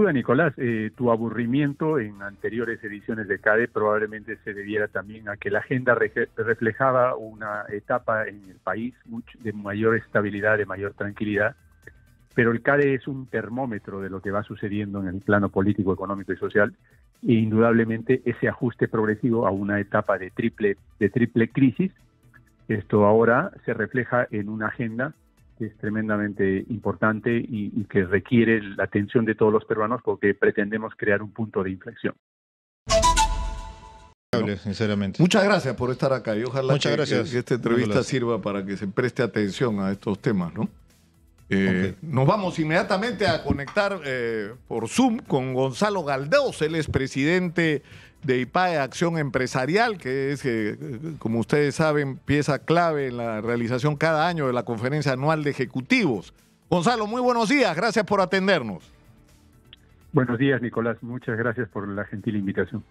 duda, Nicolás, tu aburrimiento en anteriores ediciones de CADE probablemente se debiera también a que la agenda reflejaba una etapa en el país de mayor estabilidad, de mayor tranquilidad, pero el CADE es un termómetro de lo que va sucediendo en el plano político, económico y social, e indudablemente ese ajuste progresivo a una etapa de triple crisis, esto ahora se refleja en una agenda que es tremendamente importante y que requiere la atención de todos los peruanos porque pretendemos crear un punto de inflexión. Sinceramente. Muchas gracias por estar acá y ojalá que esta entrevista sirva para que se preste atención a estos temas, ¿no? Nos vamos inmediatamente a conectar por Zoom con Gonzalo Galdós. Él es presidente de IPAE Acción Empresarial, que es, como ustedes saben, pieza clave en la realización cada año de la Conferencia Anual de Ejecutivos. Gonzalo, muy buenos días. Gracias por atendernos. Buenos días, Nicolás. Muchas gracias por la gentil invitación.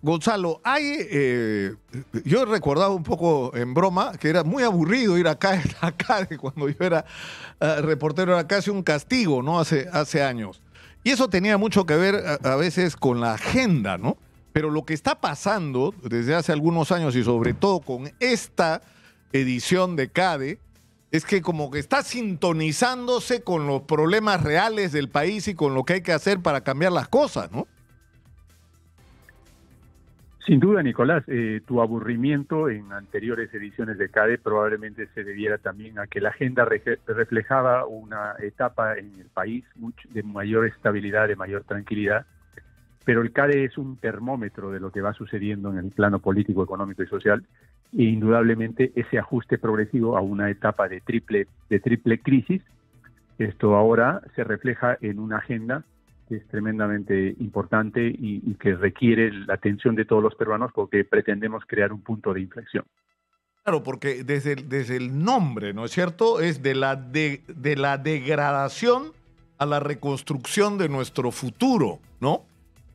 Gonzalo, yo he recordado un poco en broma que era muy aburrido ir acá cuando yo era reportero, era casi un castigo, ¿no? Hace años. Y eso tenía mucho que ver a veces con la agenda, ¿no? Pero lo que está pasando desde hace algunos años y sobre todo con esta edición de CADE es que como que está sintonizándose con los problemas reales del país y con lo que hay que hacer para cambiar las cosas, ¿no? Sin duda, Nicolás, tu aburrimiento en anteriores ediciones de CADE probablemente se debiera también a que la agenda reflejaba una etapa en el país de mayor estabilidad, de mayor tranquilidad, pero el CADE es un termómetro de lo que va sucediendo en el plano político, económico y social, e indudablemente ese ajuste progresivo a una etapa de triple crisis, esto ahora se refleja en una agenda que es tremendamente importante y que requiere la atención de todos los peruanos porque pretendemos crear un punto de inflexión. Claro, porque desde el nombre, ¿no es cierto? Es de la degradación a la reconstrucción de nuestro futuro, ¿no?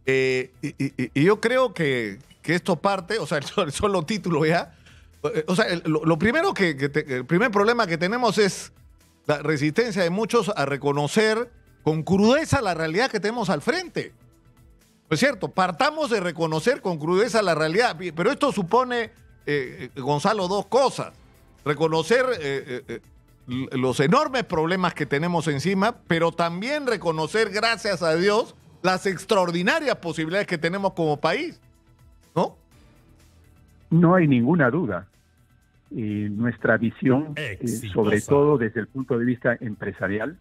Y yo creo que esto parte, o sea, el solo título ya, o sea, lo primero el primer problema que tenemos es la resistencia de muchos a reconocer con crudeza la realidad que tenemos al frente. ¿No es cierto? Partamos de reconocer con crudeza la realidad, pero esto supone, Gonzalo, dos cosas. Reconocer los enormes problemas que tenemos encima, pero también reconocer, gracias a Dios, las extraordinarias posibilidades que tenemos como país, ¿no? No hay ninguna duda. Nuestra visión, sobre todo desde el punto de vista empresarial,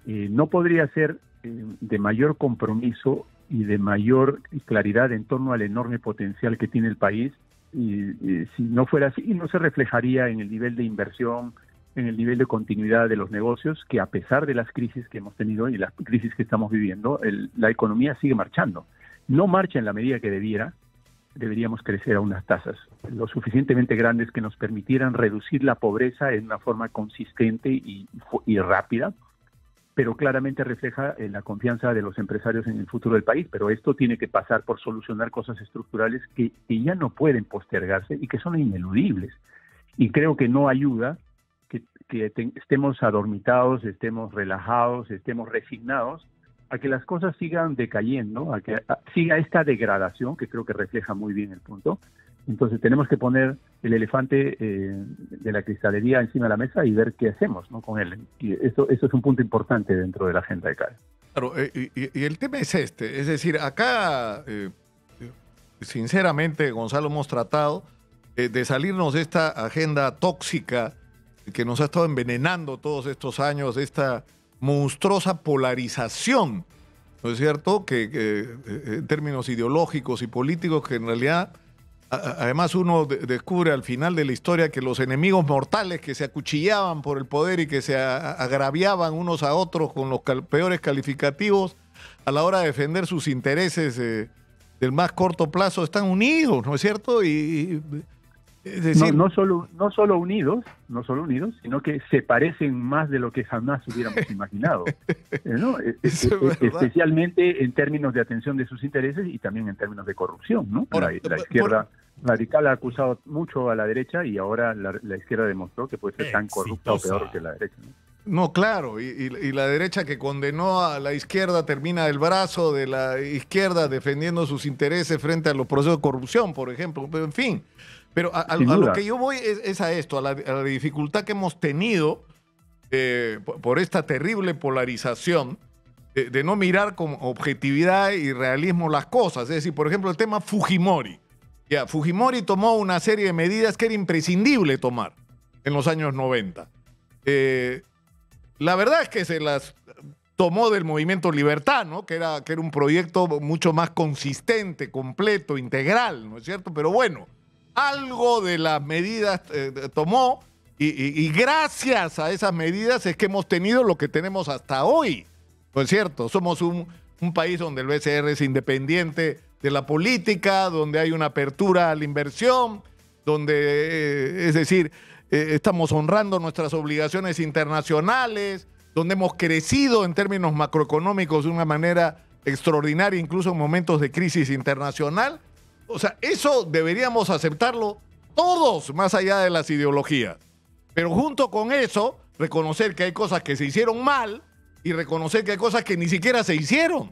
no podría ser de mayor compromiso y de mayor claridad en torno al enorme potencial que tiene el país, y si no fuera así, no se reflejaría en el nivel de inversión, en el nivel de continuidad de los negocios, que a pesar de las crisis que hemos tenido y las crisis que estamos viviendo, la economía sigue marchando. No marcha en la medida que deberíamos crecer a unas tasas lo suficientemente grandes que nos permitieran reducir la pobreza en una forma consistente y rápida, pero claramente refleja la confianza de los empresarios en el futuro del país. Pero esto tiene que pasar por solucionar cosas estructurales que ya no pueden postergarse y que son ineludibles. Y creo que no ayuda que estemos adormitados, estemos relajados, estemos resignados a que las cosas sigan decayendo, a que siga esta degradación, que creo que refleja muy bien el punto. Entonces tenemos que poner el elefante de la cristalería encima de la mesa y ver qué hacemos, ¿no?, con él. Y eso es un punto importante dentro de la agenda de CADE. Claro, y el tema es es decir, acá, sinceramente, Gonzalo, hemos tratado de salirnos de esta agenda tóxica que nos ha estado envenenando todos estos años, de esta monstruosa polarización, ¿no es cierto?, que en términos ideológicos y políticos, que en realidad... Además, uno descubre al final de la historia que los enemigos mortales que se acuchillaban por el poder y que se agraviaban unos a otros con los peores calificativos a la hora de defender sus intereses del más corto plazo están unidos, ¿no es cierto? Es decir, no solo unidos, sino que se parecen más de lo que jamás hubiéramos imaginado, ¿no? Especialmente en términos de atención de sus intereses y también en términos de corrupción, ¿no? La izquierda radical ha acusado mucho a la derecha y ahora la izquierda demostró que puede ser tan corrupta o peor que la derecha, ¿no? No, claro, y la derecha que condenó a la izquierda termina el brazo de la izquierda defendiendo sus intereses frente a los procesos de corrupción, por ejemplo, pero en fin. Pero a lo que yo voy es a esto, a la dificultad que hemos tenido por esta terrible polarización de no mirar con objetividad y realismo las cosas. Es decir, por ejemplo, el tema Fujimori. Ya, Fujimori tomó una serie de medidas que era imprescindible tomar en los años 90. La verdad es que se las tomó del Movimiento Libertad, ¿no? Que era un proyecto mucho más consistente, completo, integral, ¿no es cierto? Pero bueno, algo de las medidas tomó y gracias a esas medidas es que hemos tenido lo que tenemos hasta hoy, ¿no es cierto? Somos un país donde el BCR es independiente de la política, donde hay una apertura a la inversión, donde, es decir, estamos honrando nuestras obligaciones internacionales, donde hemos crecido en términos macroeconómicos de una manera extraordinaria, incluso en momentos de crisis internacional. O sea, eso deberíamos aceptarlo todos, más allá de las ideologías. Pero junto con eso, reconocer que hay cosas que se hicieron mal y reconocer que hay cosas que ni siquiera se hicieron.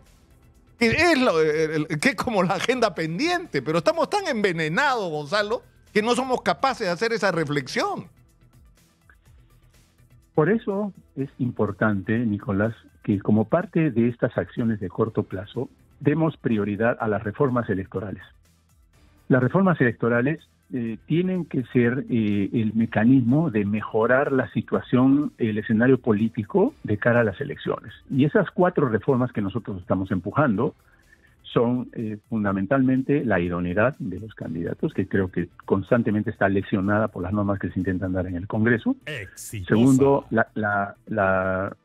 Que es como la agenda pendiente, pero estamos tan envenenados, Gonzalo, que no somos capaces de hacer esa reflexión. Por eso es importante, Nicolás, que como parte de estas acciones de corto plazo, demos prioridad a las reformas electorales. Las reformas electorales tienen que ser el mecanismo de mejorar la situación, el escenario político de cara a las elecciones. Y esas 4 reformas que nosotros estamos empujando son fundamentalmente la idoneidad de los candidatos, que creo que constantemente está lesionada por las normas que se intentan dar en el Congreso. Exitosa. Segundo, la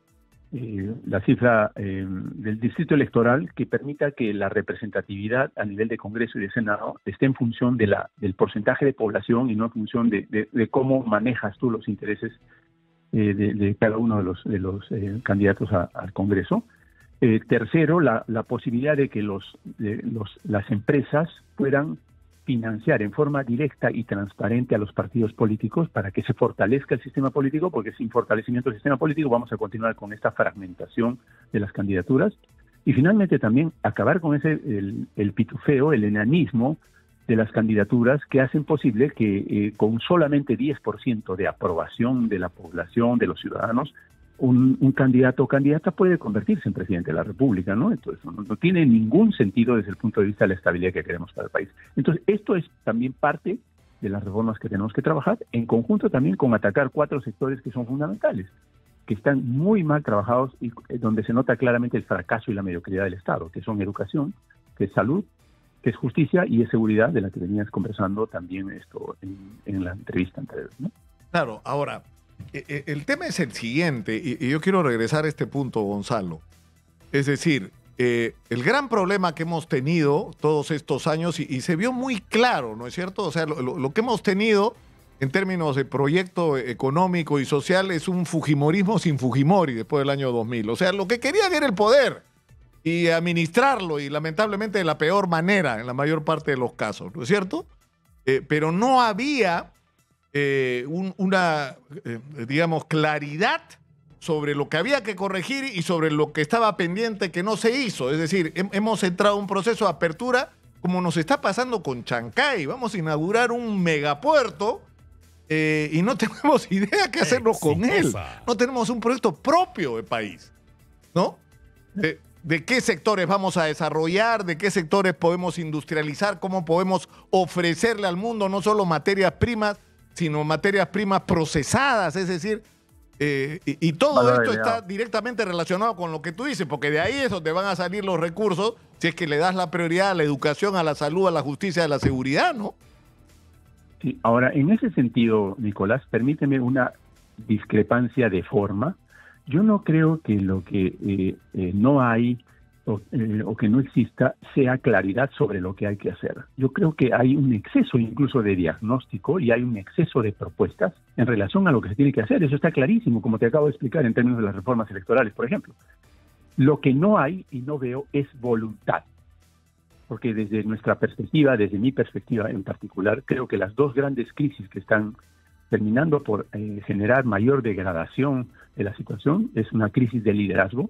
cifra del distrito electoral, que permita que la representatividad a nivel de Congreso y de Senado esté en función del porcentaje de población y no en función de cómo manejas tú los intereses de cada uno de los candidatos al Congreso. Tercero, la posibilidad de que las empresas puedan financiar en forma directa y transparente a los partidos políticos para que se fortalezca el sistema político, porque sin fortalecimiento del sistema político vamos a continuar con esta fragmentación de las candidaturas. Y finalmente también acabar con el pitufeo, el enanismo de las candidaturas que hacen posible que con solamente 10% de aprobación de la población, de los ciudadanos, un candidato o candidata puede convertirse en presidente de la República, ¿no? Entonces, no tiene ningún sentido desde el punto de vista de la estabilidad que queremos para el país. Entonces, esto es también parte de las reformas que tenemos que trabajar, en conjunto también con atacar 4 sectores que son fundamentales, que están muy mal trabajados y donde se nota claramente el fracaso y la mediocridad del Estado, que son educación, que es salud, que es justicia y es seguridad, de la que venías conversando también esto en la entrevista anterior, ¿no? Claro, ahora, el tema es el siguiente, y yo quiero regresar a este punto, Gonzalo. Es decir, el gran problema que hemos tenido todos estos años, y se vio muy claro, ¿no es cierto? O sea, lo que hemos tenido en términos de proyecto económico y social es un fujimorismo sin Fujimori después del año 2000. O sea, lo que querían era el poder y administrarlo, y lamentablemente de la peor manera en la mayor parte de los casos, ¿no es cierto? Pero no había digamos, claridad sobre lo que había que corregir y sobre lo que estaba pendiente que no se hizo. Es decir, hemos entrado en un proceso de apertura como nos está pasando con Chancay. Vamos a inaugurar un megapuerto y no tenemos idea qué hacerlo con él. No tenemos un proyecto propio de país, ¿no? De qué sectores vamos a desarrollar, de qué sectores podemos industrializar, cómo podemos ofrecerle al mundo no solo materias primas, sino materias primas procesadas, es decir, y todo esto está directamente relacionado con lo que tú dices, porque de ahí es donde van a salir los recursos si es que le das la prioridad a la educación, a la salud, a la justicia, a la seguridad, ¿no? Sí, ahora, en ese sentido, Nicolás, permíteme una discrepancia de forma. Yo no creo que lo que no hay o que no exista sea claridad sobre lo que hay que hacer. Yo creo que hay un exceso incluso de diagnóstico y hay un exceso de propuestas en relación a lo que se tiene que hacer. Eso está clarísimo, como te acabo de explicar en términos de las reformas electorales, por ejemplo. Lo que no hay y no veo es voluntad. Porque desde nuestra perspectiva, desde mi perspectiva en particular, creo que las 2 grandes crisis que están terminando por generar mayor degradación de la situación, es una crisis de liderazgo,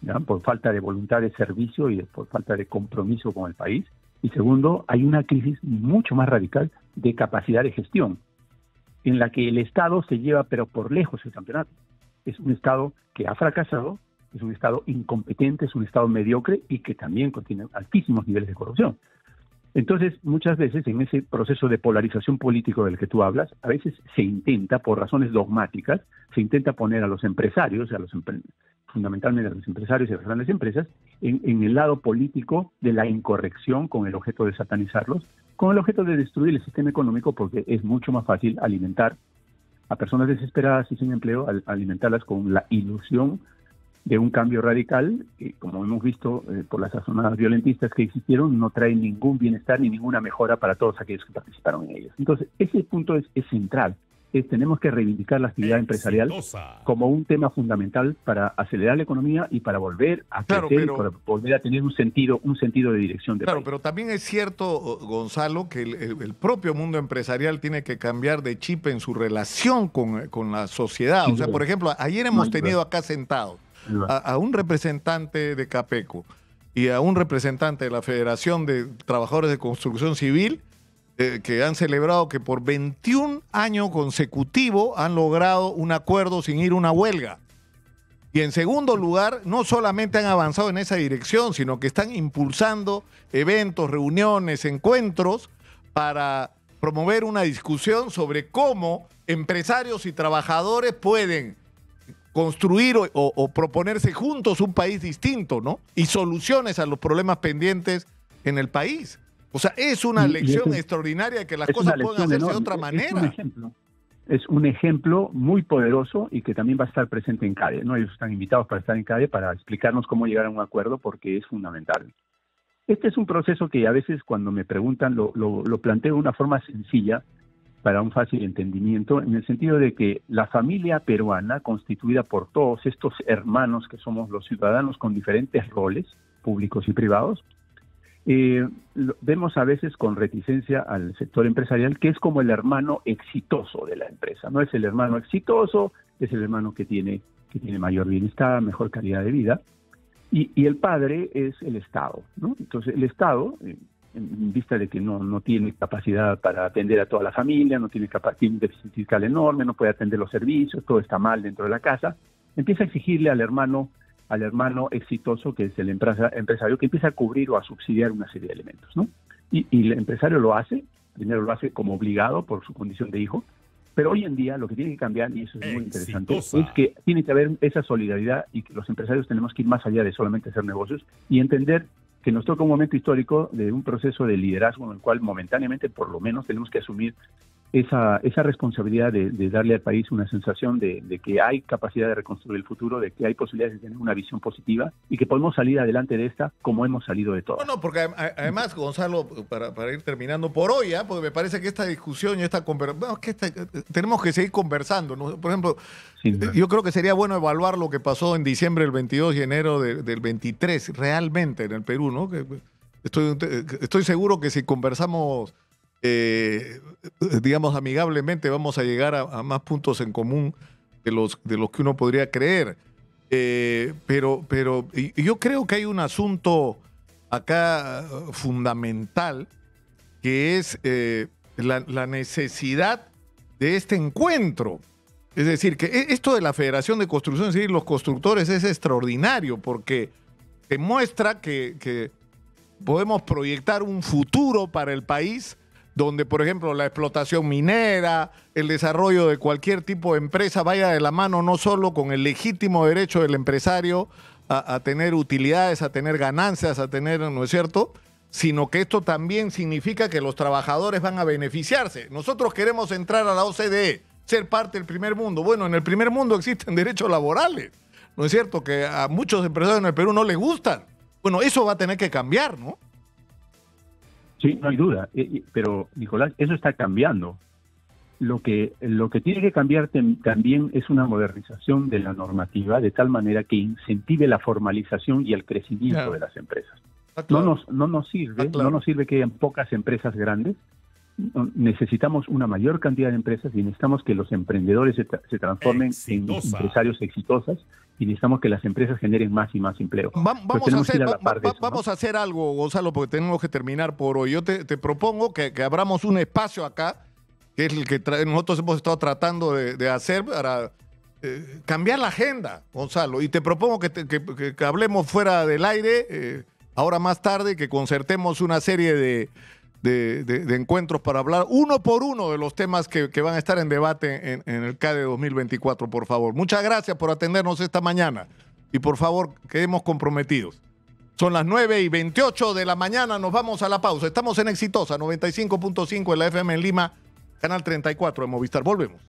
¿ya? Por falta de voluntad de servicio y por falta de compromiso con el país. Y segundo, hay una crisis mucho más radical de capacidad de gestión, en la que el Estado se lleva pero por lejos el campeonato. Es un Estado que ha fracasado, es un Estado incompetente, es un Estado mediocre y que también contiene altísimos niveles de corrupción. Entonces, muchas veces en ese proceso de polarización político del que tú hablas, a veces se intenta, por razones dogmáticas, se intenta poner a los empresarios, fundamentalmente a los empresarios y a las grandes empresas, en el lado político de la incorrección con el objeto de satanizarlos, con el objeto de destruir el sistema económico, porque es mucho más fácil alimentar a personas desesperadas y sin empleo, alimentarlas con la ilusión de un cambio radical, que como hemos visto por las razonadas violentistas que existieron, no trae ningún bienestar ni ninguna mejora para todos aquellos que participaron en ellos. Entonces, ese punto es central. Tenemos que reivindicar la actividad empresarial como un tema fundamental para acelerar la economía y para volver a crecer, para volver a tener un sentido de dirección de país. Pero también es cierto, Gonzalo, que el propio mundo empresarial tiene que cambiar de chip en su relación con la sociedad. O sea, por ejemplo, ayer hemos tenido acá sentados a un representante de Capeco y a un representante de la Federación de Trabajadores de Construcción Civil, que han celebrado que por 21 años consecutivos han logrado un acuerdo sin ir a una huelga. Y en segundo lugar, no solamente han avanzado en esa dirección, sino que están impulsando eventos, reuniones, encuentros para promover una discusión sobre cómo empresarios y trabajadores pueden construir o proponerse juntos un país distinto, ¿no? Y soluciones a los problemas pendientes en el país. O sea, es una lección extraordinaria de que las cosas pueden hacerse de otra manera. Es un ejemplo muy poderoso y que también va a estar presente en CADE, ¿no? Ellos están invitados para estar en CADE para explicarnos cómo llegar a un acuerdo, porque es fundamental. Este es un proceso que a veces cuando me preguntan lo planteo de una forma sencilla para un fácil entendimiento, en el sentido de que la familia peruana, constituida por todos estos hermanos que somos los ciudadanos con diferentes roles, públicos y privados, vemos a veces con reticencia al sector empresarial, que es como el hermano exitoso de la empresa. No es el hermano exitoso, es el hermano que tiene mayor bienestar, mejor calidad de vida, y el padre es el Estado, ¿no? Entonces el Estado, en vista de que no tiene capacidad para atender a toda la familia, tiene un déficit fiscal enorme, no puede atender los servicios, todo está mal dentro de la casa, empieza a exigirle al hermano exitoso, que es el empresario, que empieza a cubrir o a subsidiar una serie de elementos, ¿no? Y el empresario primero lo hace como obligado por su condición de hijo, pero hoy en día lo que tiene que cambiar, y eso es muy interesante, es que tiene que haber esa solidaridad y que los empresarios tenemos que ir más allá de solamente hacer negocios y entender que nos toca un momento histórico de un proceso de liderazgo en el cual momentáneamente, por lo menos, tenemos que asumir esa responsabilidad de darle al país una sensación de que hay capacidad de reconstruir el futuro, de que hay posibilidades de tener una visión positiva y que podemos salir adelante de esta como hemos salido de todas. No, porque además, Gonzalo, para ir terminando por hoy, porque me parece que esta discusión y esta conversación, tenemos que seguir conversando, ¿no? Por ejemplo, yo creo que sería bueno evaluar lo que pasó en diciembre del 22 y enero del 23, realmente en el Perú, ¿no? Que estoy seguro que si conversamos digamos amigablemente, vamos a llegar a más puntos en común de los que uno podría creer. Pero yo creo que hay un asunto acá fundamental, que es la necesidad de este encuentro. Es decir, que esto de la Federación de Construcción Civil, los constructores, es extraordinario porque demuestra que podemos proyectar un futuro para el país donde, por ejemplo, la explotación minera, el desarrollo de cualquier tipo de empresa vaya de la mano no solo con el legítimo derecho del empresario a tener utilidades, a tener ganancias, a tener, ¿no es cierto?, sino que esto también significa que los trabajadores van a beneficiarse. Nosotros queremos entrar a la OCDE, ser parte del primer mundo. Bueno, en el primer mundo existen derechos laborales, ¿no es cierto?, que a muchos empresarios en el Perú no les gustan. Bueno, eso va a tener que cambiar, ¿no? Sí, no hay duda, pero Nicolás, eso está cambiando. Lo que tiene que cambiar también es una modernización de la normativa de tal manera que incentive la formalización y el crecimiento de las empresas. No nos sirve que hayan pocas empresas grandes necesitamos una mayor cantidad de empresas y necesitamos que los emprendedores se transformen en empresarios exitosos y necesitamos que las empresas generen más y más empleo. Vamos a hacer algo, Gonzalo, porque tenemos que terminar por hoy. Yo te propongo que abramos un espacio acá, que es el que nosotros hemos estado tratando de hacer para cambiar la agenda, Gonzalo. Y te propongo que hablemos fuera del aire, ahora más tarde, que concertemos una serie de encuentros para hablar uno por uno de los temas que van a estar en debate en el CADE 2024, por favor. Muchas gracias por atendernos esta mañana y por favor, quedemos comprometidos. Son las 9:28 de la mañana, nos vamos a la pausa. Estamos en Exitosa, 95.5 en la FM en Lima, Canal 34 de Movistar. Volvemos.